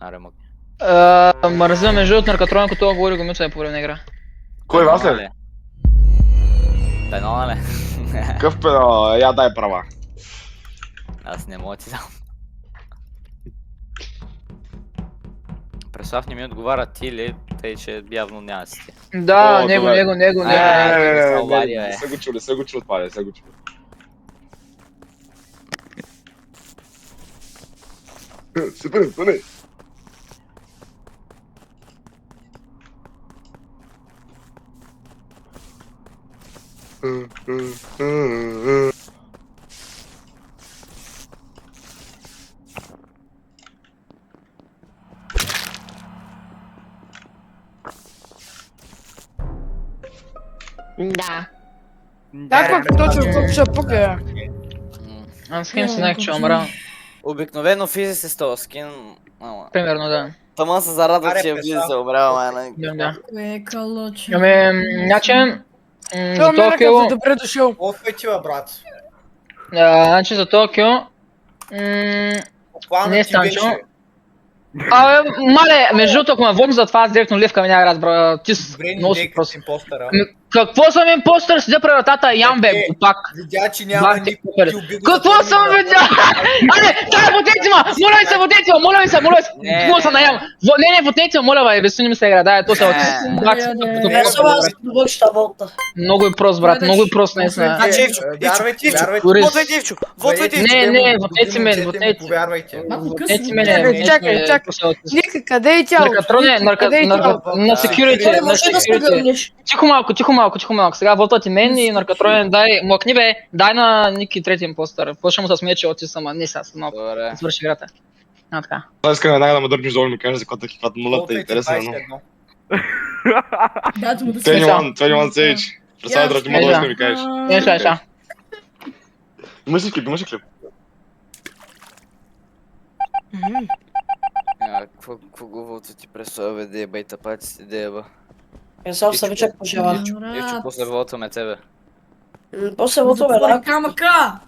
Аре, мък. Мърза между от наркотроен, като това говори гомица по време на игра. Кой вас ли? Пенал, ли? Какъв пенал? Я дай права. Аз не мога ти дам. Преслав не ми отговаря ти или тъй, че явно няма си ти. Да, О, него. Не са го чули това, не са го чули. Супер, не. Да. Как точно какво ще пука? Аз с кем си знаех, че умря. Обикновено Физи се с този скин, ама... Примерно, да. Тама се зарадва, че Физи се умрява, май. Да. Кое калоче? Значи, за Това ме Токио, добре дошъл. Опай ти, бе, брат. значи за Токио, Буквално не ти беше. Станчо. Мале, между другото, ако ме водим за това, аз директно ливка ми няма разбра. Ти Добре, много не си дей просто. като импостъра. Какво съм импостър? Седя при вратата, ям бе, пак. Видя, че няма Бах ти никой, покъде. ти уби го. Какво съм видял? Аре, дай водете ма! Моля ви се, водете ма! Моля ви се! Не. Какво съм наям? Не, водете ма, моля бе, без не ми се игра, дай, то се много е прост, брат, много е прост, наистина. Вярвайте, Вотвай Дивчо! Вотвай Дивчо! Не, водете мен, водете. Повярвайте. Малко Водете късно. мене, Чакай. Ника, къде е тяло? на security, на security. Тихо малко. Сега вотвате мен и наркотроен, дай, млъкни бе, дай на Ники трети импостър. Почвам да смее, че оти сама, не сега, малко. Добре. Свърши играта. Така. Аз искам веднага да ме дърпиш долу и ми кажеш за каквато нулата е интересна, но... Дайте му да 21 Sage. Представя да ти мога да ми кажеш. Не, сега. Имаш ли клип? Какво го вотвати през това бе, деба и тапати си деба. Я сам се вече пожела. Дивчо, после вотваме тебе. После лото да. Камъка!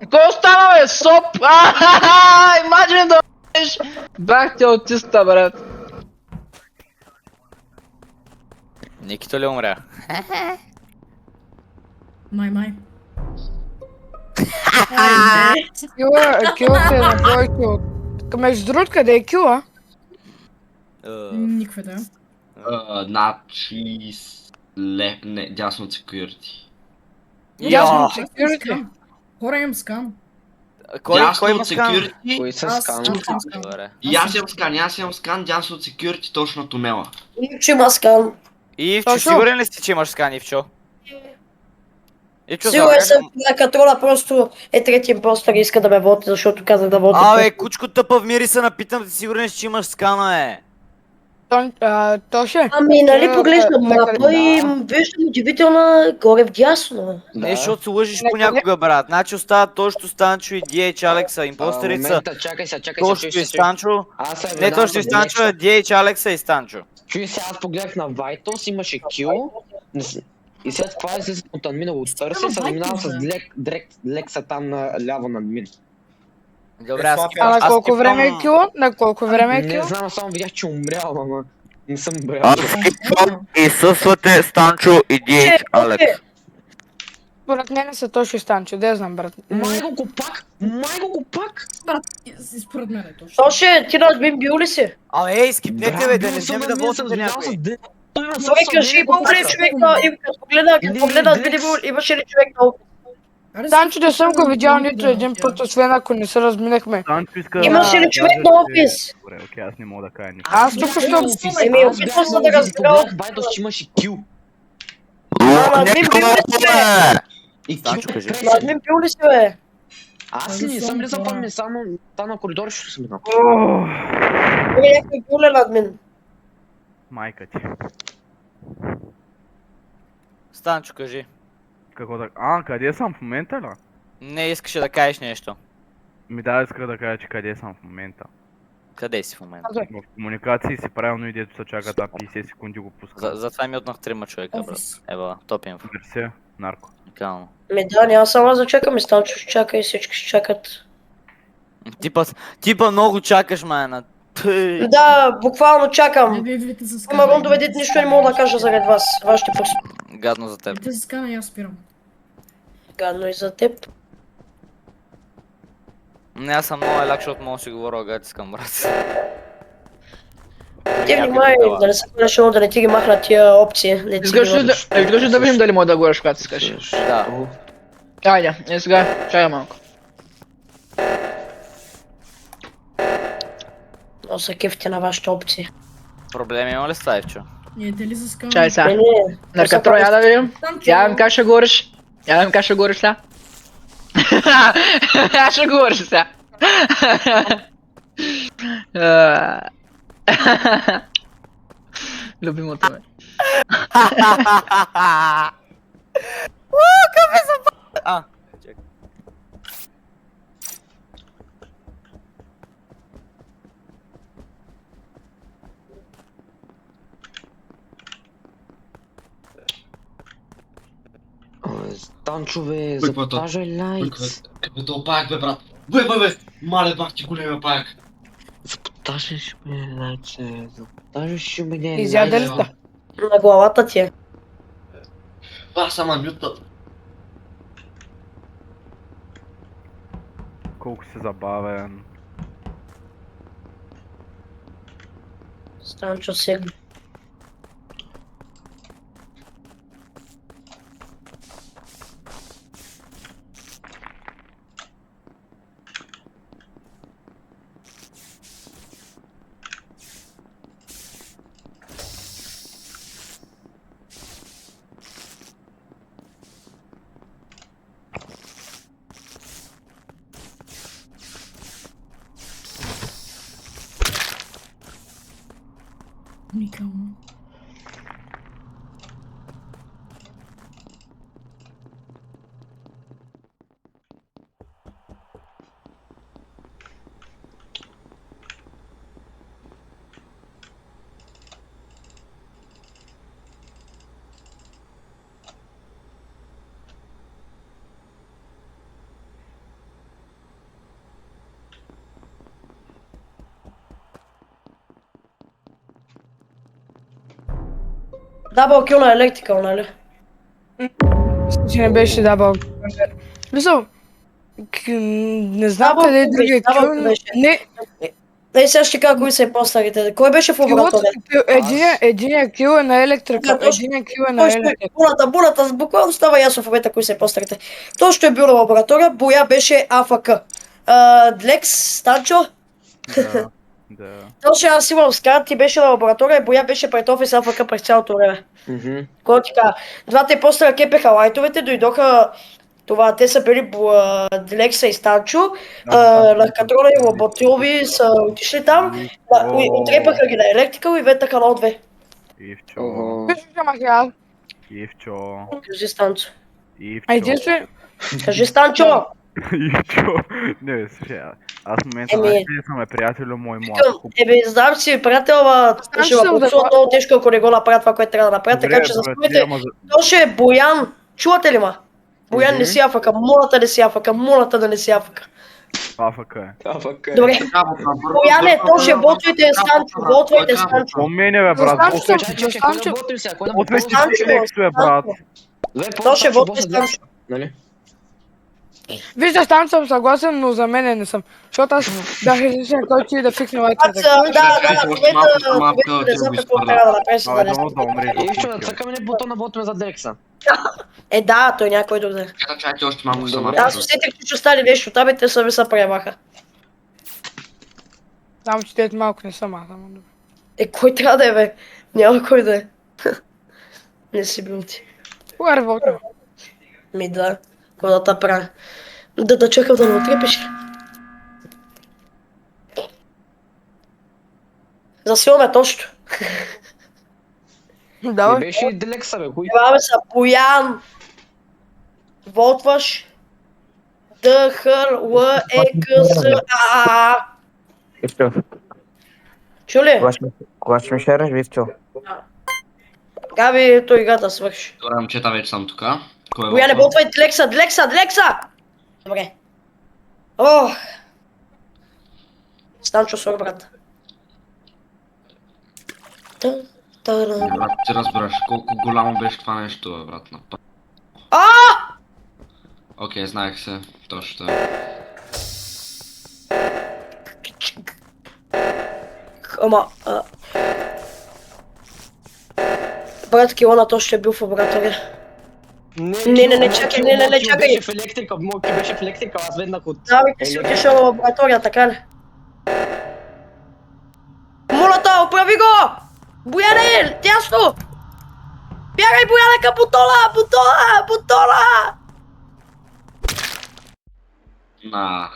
Какво става бе, соп? Имаджин да бъдеш! Бах ти аутиста, брат. Никито ли умря? Май. Кила е на бой кил. Между другото, къде е кила? Никаква да. Значи лепне дясно от security. Дясно от security. Хора имам скан. Кой Дясно има от скан? security. Кои са Аз скан? имам скан. Добре. И аз имам скан, дясно от security, точно на тунела. Ивчо има скан. Ивчо, Точно. сигурен ли си, че имаш скан, Ивчо? Ивчо, Сигурен съм, на катрола просто е трети импостър и иска да ме води, защото казах да води. Абе, кучко тъпа в мири се напитам, ти сигурен ли си, че имаш скана, е? Тоше. Ами, нали поглеждам мапа да. и виждам удивителна горе вдясно. Не, защото се лъжиш понякога, брат. Значи остават точно Станчо и DH Алекса, импостерица. Момента, чакай се, Точно и Станчо. Аз се Не, гледам точно и в Станчо, е Next. DH Алекса и Станчо. Чуй се, аз погледах на Vitals, имаше кил. И след това се от админа го търся, се заминавам с Лекса там ляво на админ. Добре, аз А на колко скипвам- време е кила? На колко време е Не кила? знам, само видях, че умрял, ама не съм брал. Аз скипвам изсъсвате Станчо и DH Алекс. Според мен са точно Станчо, да я знам, брат. Майго го пак! Брат, и според мен е точно. Тоше, ти на админ бил ли си? Абе, ей, скипнете бе, да не вземе да водите някой. Той кажи, има ли човек на... Като погледна, имаше ли човек на... Аре, Станчо не съм го видял да нито един тя. път, освен ако не се разминахме. Станчо иска... Имаше ли човек на офис? Добре, окей, аз не мога да кажа нищо. Аз тук що... Еми, опитвам се да разбера от... Байдос, че имаше кил. Ама, админ бил ли си, бе? И Станчо, кажи. Админ бил ли си, бе? Аз ли не съм влизал в админ, само там на коридора ще съм минал. Или някой бил ли на админ? Майка ти. Станчо, кажи. Какво да... къде съм в момента ли? Не искаше да кажеш нещо. Исках да кажа, че къде съм в момента. Къде си в момента? В комуникации си правилно и дето се чака там 50 секунди го пускам. Затова ми отнах 3 човека, брат. Офис. Ева, топ инфо. Мерси, нарко. Уникално. Да, няма само аз да чакам и Станчо ще чака и всички ще чакат. Типа много чакаш, майна. Да, буквално чакам. Идвайте с скана. Ама рундове дет нищо не мога да кажа заради вас. Вашите просто. Гадно за теб. Идвайте с скана и аз спирам. Гадно и за теб. Не, аз съм много еляк, защото мога да си говоря гати искам, брат. Ти внимай да не се правиш да не ти ги махнат тия опции. Искаш ли да видим дали може да говориш, когато искаш? Да. Айде, и сега, чая малко. Но са кефите на вашите опции. Проблеми има ли с това, Ивчо? Идете ли с скана? Чай сега. Не, Наркатрой, я да видим. Станчо. Я им как ще говориш. Я им как ще говориш сега. Я ще говориш сега. Любимото ме. А, чакай. Станчове, Кой път? запажай лайкс. Какво то пак, бе, брат? Бе! Мале, бах ти големия пак. Запотажаш ме, лайче, запотажаш ме, Изяде ли сте? на главата ти е. Аз сама мютна. Колко си забавен. Станчо си. Уникално. Дабъл кил на електрикал, нали? Че не беше дабъл. Мисъл, не знам Дабъл къде е кил другия беше, дабъл кил. кил беше. Не, Ей, сега ще кажа кои са и по-старите. Кой беше в лаборатория? единия кил е на електрика. Да, точно. Единия кил е на електрика. Булата, буквално става ясно в момента кои са и по-старите. Точно е бил на лаборатория, Боя беше АФК. Длекс, Станчо, Да, да. точно аз имам скан, ти беше на лаборатория, Боя беше пред офис АФК през цялото време. Кой ти кажа? Двата и по-стара кепеха лайтовете, дойдоха това, те са били Длекса и Станчо, Ларкатрона и Лаботилови са отишли там, отрепаха ги на електрикал и ветаха на O2. Ивчо, Беше махиал. Ивчо, Кажи Станчо. Ивчо. А единствено... Кажи Станчо! Ивчо. Не, слушай, аз в момента Еми- знаеш ли съм приятелю мой млад. Ебе, знам, че си приятел, ама ще съм ме да подсуват много тежко, ако не го направят това, което трябва да направят, така че заспомните. То ще е Боян. Чувате ли ма? Боян не си афака, мулата не си афака, мулата да не си афака. АФК е. Добре. Боян е, то ще ботвайте Станчо, ботвайте Станчо. По мене бе, брат. Станчо, Отвечи ти текстове, брат. То ще ботвайте Станчо. Вижте, там съм съгласен, но за мен не съм. Защото аз бях излишен, който да фикне лайковете. Да, в момента не знам какво трябва да направи, за да не Дано да умреш. Ивчо, да цъкаме ли бутона, вотваме за Длекса? Да, той някой да взе. Чакайте още малко сама. Аз усетих, че ще стане нещо там и те сами се премаха. Само че те малко не съм аз. ама добре. Кой трябва да е, бе? Няма кой да е. Не си бил ти. Кога е револта? Да, какво да та правя? Да чакам да ме отрепеш. Засилваме точно. Не Давай. беше и Длекса, бе, хуй. Праваме са Боян. Волтваш. Д, Х, Л, Е, К, С, А. Вивчо, Чули? кога ще ми шереш, Вивчо? Габи, той играта свърши. Добре, момчета, вече съм тук. Кой е Бояне, въпрос? болтвай Длекса! Добре. Ох. Станчо свър, брат. Брат, ти разбираш колко голямо беше това нещо, бе, брат. Окей, знаех се. Точно така. Ама... Брат, Килона то ще е бил в лаборатория. Не, чакай, не, чакай. Беше в електрика, Моки беше в електрика, аз веднах от... Да, бе, ти си отишъл в лаборатория, така ли? Молата, оправи го! Бояне, тясно! Бягай, Бояне, към бутола! На.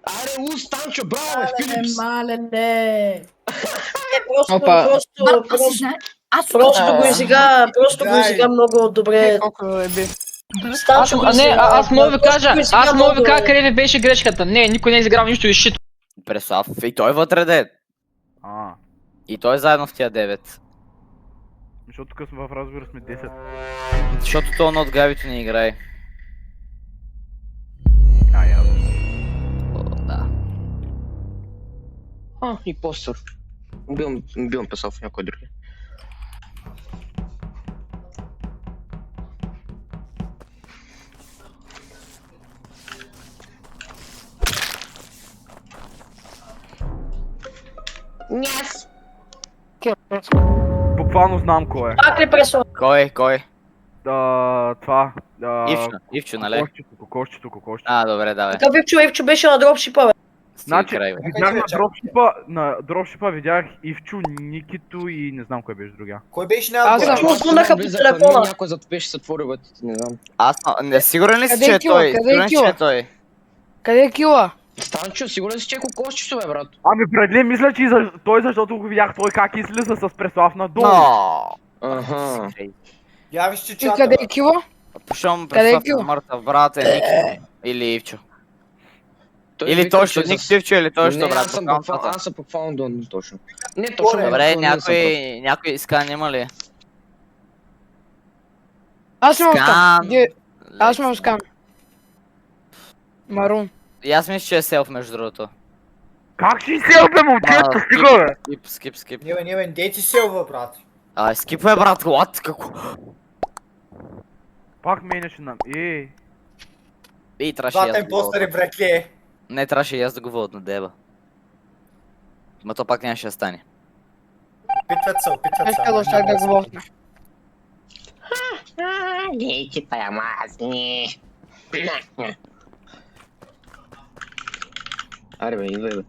Аре, Станчо, браво, бе, Филипс! Малене. Просто го изига много добре. Колко е би. Станчо го Не, изига. аз мога ви кажа, Просто го изига аз мога ви много кажа добре. къде ви беше грешката. Не, никой не е изиграл нищо и шито. Преслав. И той е вътре де. А, И той е заедно в тия 9. защото тук сме в разговор сме 10. Защото то от Габито не играе. Ясно. О, да. И постър. Бил писал в някой други. Няс. Буквално знам кой е. Пак ли пресо? Кой? Това. Ивчо, нали? Кокошчето. А, добре, давай. Така Ивчо беше на дропшипа, бе. Значи, Край, бе. видях на дропшипа видях Ивчо, Никито и не знам кой беше другия. Кой беше Аз на съм- Слунаха по телефона. Някой зад беше се отворил, бе, не знам. Не, сигурен ли си, Къде че е е кила? той? Къде е Сигурен ли, че кила? е той? Къде е кила? Станчо, сигурен си, че е кокошчето, бе, брат? Ами преди мисля, че той, защото го видях той как излиза с Преслав надолу. Но. Аха. Я виж, че И чата. къде е кила? Пушам Къде е Преслав кила? на мъртъв брат е Ники. Или Ивчо. Той Или вика, точно, че Ник с- Ивчо или Не, точно брат. аз съм буквално до точно. Не, точно. Добре, буквално не някой скан има ли? Аз имам скан. Скан. Аз имам скан. Марун. И аз мисля, че е селф между другото. Как ще сел, бе, момчето, стига, бе! Не Скип. бе, дей ти селва, брат. Скипвай, брат, what? Какво? Пак менеше на... И трябваше и Двата аз да го импостъри, водя. братле. Не, трябваше и аз да го водя на деба. Ма то пак нямаше да стане. Опитват се. Аз казах, щях да го вотна. Не, че тая мазни. Аре, бе, идвай, бе.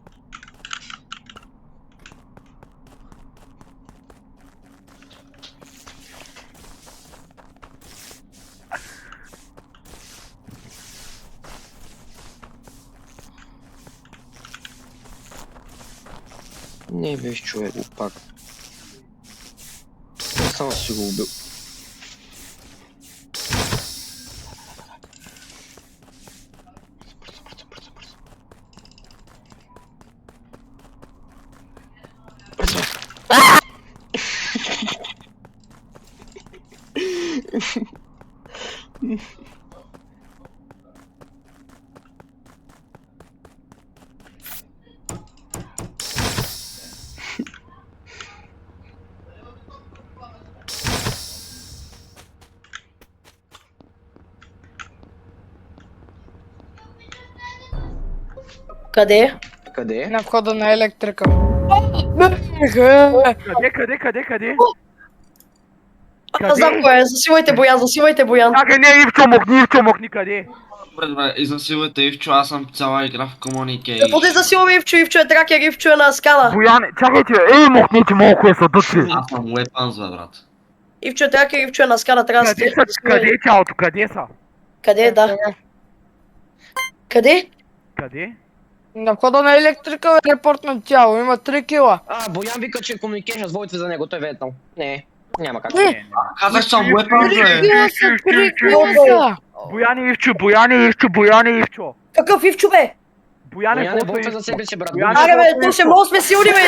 Не беше човек, пак. Само си го убил. Къде? Къде? На входа на електрика. Къде? Аз знам кое е, засилвайте Боян. Чакай, не, Ивчо мокни, къде? Добре, и засилвайте Ивчо, аз съм цяла игра в Communicate. Какво да засилва Ивчо е тракер, Ивчо е на скала. Боян, чакайте, мокните малко е съдъци. Аз съм Weapons, бе, брат. Ивчо е тракер, Ивчо е на скала, трябва да се... Къде е тялото, къде са? Къде, да. Къде? Къде? На входа на електрика е репортно тяло, има 3 кила. Боян вика, че Communication водите за него, той е ветнал. Не, няма как. Казах, че съм Weapons, бе. 3 кила са! Боян и Ивчо. Какъв Ивчо бе? Бояне, водите за себе си, брат. Аре бе, то ще може сме силни бе!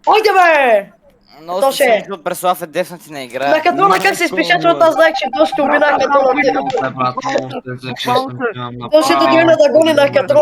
Ойде бе! Много То се ще е. силно от Преслав е дефнати на игра. На катрона как се изпиша, защото аз знаех, че то ще уби на катрона. Брат, много ще се честно. То ще да дойде да гони на катрона.